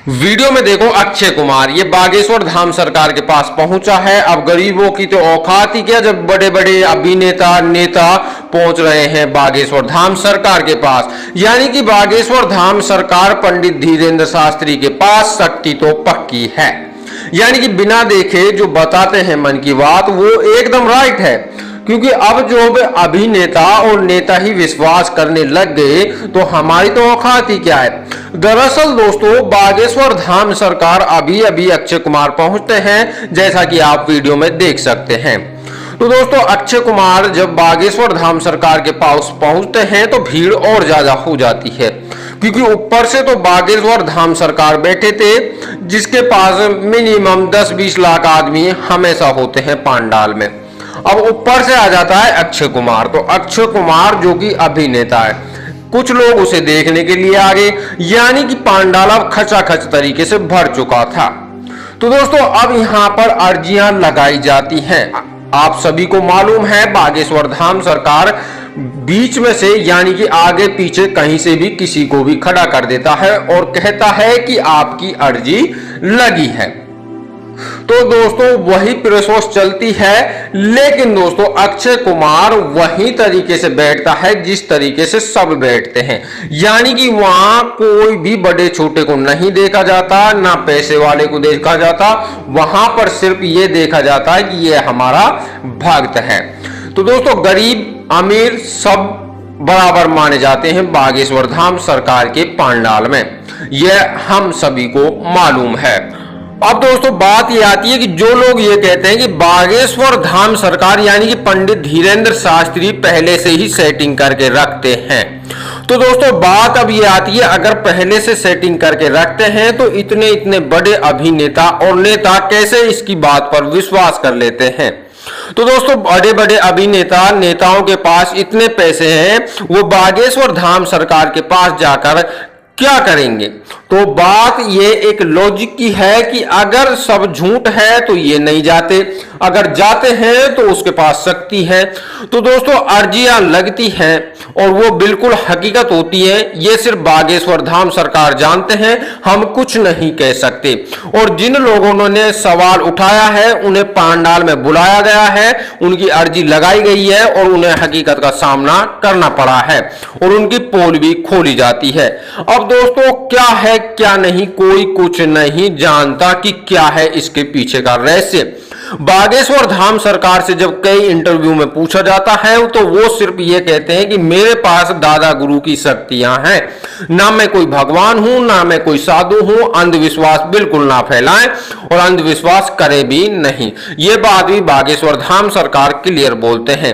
Video में देखो अक्षय कुमार ये बागेश्वर धाम सरकार के पास पहुंचा है। अब गरीबों की तो औकात ही क्या, जब बड़े बड़े अभिनेता नेता पहुंच रहे हैं बागेश्वर धाम सरकार के पास। यानी कि बागेश्वर धाम सरकार पंडित धीरेन्द्र शास्त्री के पास शक्ति तो पक्की है। यानी कि बिना देखे जो बताते हैं मन की बात वो एकदम राइट है, क्योंकि अब जो अभिनेता और नेता ही विश्वास करने लग गए तो हमारी तो औकात ही क्या है। दरअसल दोस्तों बागेश्वर धाम सरकार अभी अभी अक्षय कुमार पहुंचते हैं, जैसा कि आप वीडियो में देख सकते हैं। तो दोस्तों अक्षय कुमार जब बागेश्वर धाम सरकार के पास पहुंचते हैं तो भीड़ और ज्यादा हो जाती है, क्योंकि ऊपर से तो बागेश्वर धाम सरकार बैठे थे जिसके पास मिनिमम 10-20 लाख आदमी हमेशा होते हैं पंडाल में। अब ऊपर से आ जाता है अक्षय कुमार। तो अक्षय कुमार जो कि अभिनेता है, कुछ लोग उसे देखने के लिए आ गए, यानी कि पंडाल अब खचाखच तरीके से भर चुका था। तो दोस्तों अब यहां पर अर्जियां लगाई जाती हैं। आप सभी को मालूम है बागेश्वर धाम सरकार बीच में से यानी कि आगे पीछे कहीं से भी किसी को भी खड़ा कर देता है और कहता है कि आपकी अर्जी लगी है। तो दोस्तों वही प्रोसेस चलती है, लेकिन दोस्तों अक्षय कुमार वही तरीके से बैठता है जिस तरीके से सब बैठते हैं। यानी कि वहां कोई भी बड़े छोटे को नहीं देखा जाता, ना पैसे वाले को देखा जाता, वहां पर सिर्फ ये देखा जाता है कि ये हमारा भक्त है। तो दोस्तों गरीब अमीर सब बराबर माने जाते हैं बागेश्वर धाम सरकार के पंडाल में, यह हम सभी को मालूम है। अब दोस्तों बात ये आती है कि जो लोग ये कहते हैं कि बागेश्वर धाम सरकार यानी कि पंडित धीरेन्द्र शास्त्री पहले से ही सेटिंग करके रखते हैं। तो दोस्तों बात अब ये आती है, अगर पहले से सेटिंग करके रखते हैं तो इतने इतने बड़े अभिनेता और नेता कैसे इसकी बात पर विश्वास कर लेते हैं। तो दोस्तों बड़े बड़े अभिनेता नेताओं के पास इतने पैसे हैं, वो बागेश्वर धाम सरकार के पास जाकर क्या करेंगे। तो बात ये एक लॉजिक की है कि अगर सब झूठ है तो ये नहीं जाते, अगर जाते हैं तो उसके पास शक्ति है। तो दोस्तों अर्जियां लगती हैं और वो बिल्कुल हकीकत होती है, ये सिर्फ बागेश्वर धाम सरकार जानते हैं, हम कुछ नहीं कह सकते। और जिन लोगों ने सवाल उठाया है उन्हें पंडाल में बुलाया गया है, उनकी अर्जी लगाई गई है और उन्हें हकीकत का सामना करना पड़ा है और उनकी पोल भी खोली जाती है। अब दोस्तों क्या है क्या नहीं कोई कुछ नहीं जानता कि क्या है इसके पीछे का रहस्य। बागेश्वर धाम सरकार से जब कई इंटरव्यू में पूछा जाता है तो वो सिर्फ ये कहते हैं कि मेरे पास दादा गुरु की शक्तियां हैं, ना मैं कोई भगवान हूं ना मैं कोई साधु हूं, अंधविश्वास बिल्कुल ना फैलाएं और अंधविश्वास करें भी नहीं। ये बात भी बागेश्वर धाम सरकार क्लियर बोलते हैं।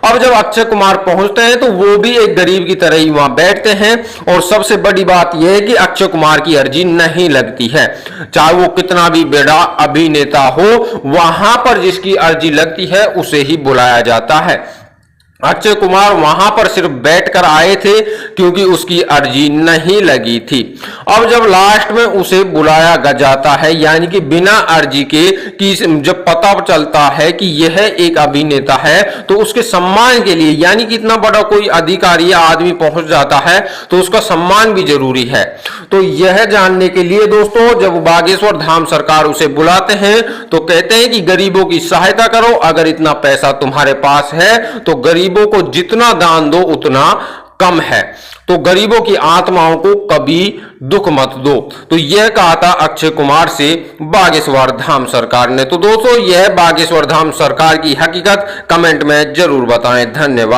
अब जब अक्षय कुमार पहुंचते हैं तो वो भी एक गरीब की तरह ही वहां बैठते हैं और सबसे बड़ी बात यह है कि अक्षय कुमार की अर्जी नहीं लगती है, चाहे वो कितना भी बड़ा अभिनेता हो, वहां पर जिसकी अर्जी लगती है उसे ही बुलाया जाता है। अक्षय कुमार वहां पर सिर्फ बैठकर आए थे क्योंकि उसकी अर्जी नहीं लगी थी। अब जब लास्ट में उसे बुलाया जाता है यानी कि बिना अर्जी के, कि जब पता चलता है कि यह एक अभिनेता है तो उसके सम्मान के लिए, यानी कि इतना बड़ा कोई अधिकारी या आदमी पहुंच जाता है तो उसका सम्मान भी जरूरी है। तो यह जानने के लिए दोस्तों जब बागेश्वर धाम सरकार उसे बुलाते हैं तो कहते हैं कि गरीबों की सहायता करो, अगर इतना पैसा तुम्हारे पास है तो गरीबों को जितना दान दो उतना कम है, तो गरीबों की आत्माओं को कभी दुख मत दो। तो यह कहा था अक्षय कुमार से बागेश्वर धाम सरकार ने। तो दोस्तों यह बागेश्वर धाम सरकार की हकीकत कमेंट में जरूर बताएं। धन्यवाद।